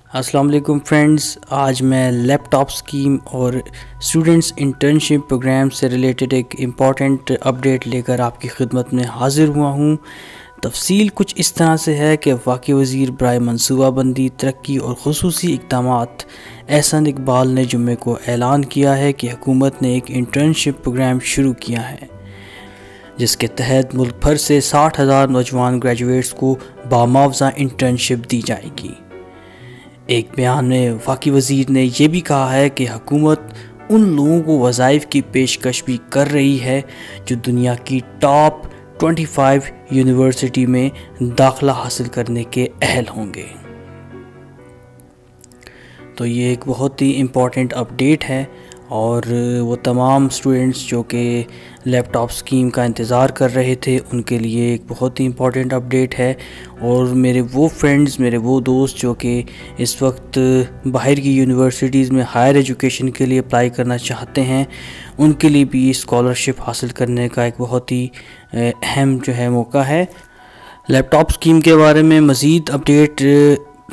السلام علیکم فرینڈز، آج میں لیپ ٹاپ اسکیم اور اسٹوڈنٹس انٹرنشپ پروگرام سے ریلیٹڈ ایک امپورٹنٹ اپڈیٹ لے کر آپ کی خدمت میں حاضر ہوا ہوں۔ تفصیل کچھ اس طرح سے ہے کہ وفاقی وزیر برائے منصوبہ بندی، ترقی اور خصوصی اقدامات احسن اقبال نے جمعے کو اعلان کیا ہے کہ حکومت نے ایک انٹرنشپ پروگرام شروع کیا ہے جس کے تحت ملک بھر سے 60,000 نوجوان گریجویٹس کو بامعاوضہ انٹرنشپ دی جائے گی۔ ایک بیان میں وفاقی وزیر نے یہ بھی کہا ہے کہ حکومت ان لوگوں کو وظائف کی پیشکش بھی کر رہی ہے جو دنیا کی ٹاپ 25 یونیورسٹی میں داخلہ حاصل کرنے کے اہل ہوں گے۔ تو یہ ایک بہت ہی امپورٹنٹ اپڈیٹ ہے، اور وہ تمام سٹوڈنٹس جو کہ لیپ ٹاپ اسکیم کا انتظار کر رہے تھے ان کے لیے ایک بہت ہی امپورٹنٹ اپڈیٹ ہے۔ اور میرے وہ فرینڈز، میرے وہ دوست جو کہ اس وقت باہر کی یونیورسٹیز میں ہائر ایجوکیشن کے لیے اپلائی کرنا چاہتے ہیں، ان کے لیے بھی اسکالرشپ حاصل کرنے کا ایک بہت ہی اہم موقع ہے۔ لیپ ٹاپ اسکیم کے بارے میں مزید اپڈیٹ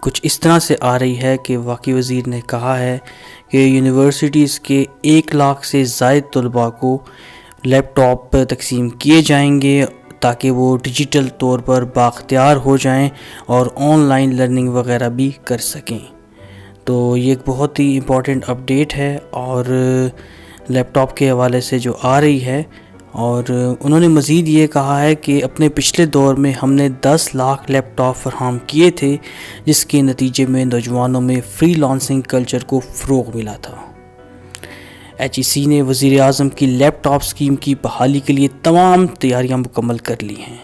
کچھ اس طرح سے آ رہی ہے کہ وفاقی وزیر نے کہا ہے کہ یونیورسٹیز کے 1 لاکھ سے زائد طلباء کو لیپ ٹاپ تقسیم کیے جائیں گے تاکہ وہ ڈیجیٹل طور پر بااختیار ہو جائیں اور آن لائن لرننگ وغیرہ بھی کر سکیں۔ تو یہ ایک بہت ہی امپورٹنٹ اپڈیٹ ہے اور لیپ ٹاپ کے حوالے سے جو آ رہی ہے، اور انہوں نے مزید یہ کہا ہے کہ اپنے پچھلے دور میں ہم نے 10 لاکھ لیپ ٹاپ فراہم کیے تھے جس کے نتیجے میں نوجوانوں میں فری لانسنگ کلچر کو فروغ ملا تھا۔ HEC نے وزیر اعظم کی لیپ ٹاپ اسکیم کی بحالی کے لیے تمام تیاریاں مکمل کر لی ہیں۔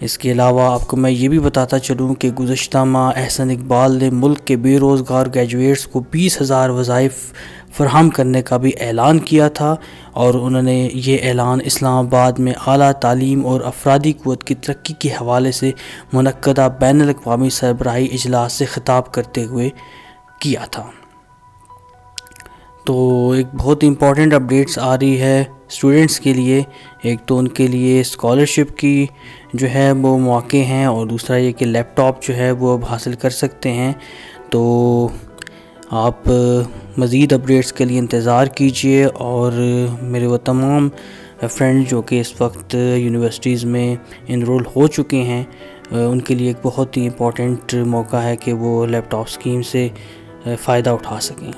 اس کے علاوہ آپ کو میں یہ بھی بتاتا چلوں کہ گزشتہ ماہ احسن اقبال نے ملک کے بے روزگار گریجویٹس کو 20,000 وظائف فراہم کرنے کا بھی اعلان کیا تھا، اور انہوں نے یہ اعلان اسلام آباد میں اعلیٰ تعلیم اور افرادی قوت کی ترقی کے حوالے سے منعقدہ بین الاقوامی سربراہی اجلاس سے خطاب کرتے ہوئے کیا تھا۔ تو ایک بہت امپورٹنٹ اپڈیٹس آ رہی ہے اسٹوڈنٹس کے لیے۔ ایک تو ان کے لیے اسکالرشپ کی وہ مواقع ہیں، اور دوسرا یہ کہ لیپ ٹاپ وہ اب حاصل کر سکتے ہیں۔ تو آپ مزید اپڈیٹس کے لیے انتظار کیجئے، اور میرے وہ تمام فرینڈ جو کہ اس وقت یونیورسٹیز میں انرول ہو چکے ہیں ان کے لیے ایک بہت ہی امپورٹنٹ موقع ہے کہ وہ لیپ ٹاپ اسکیم سے فائدہ اٹھا سکیں۔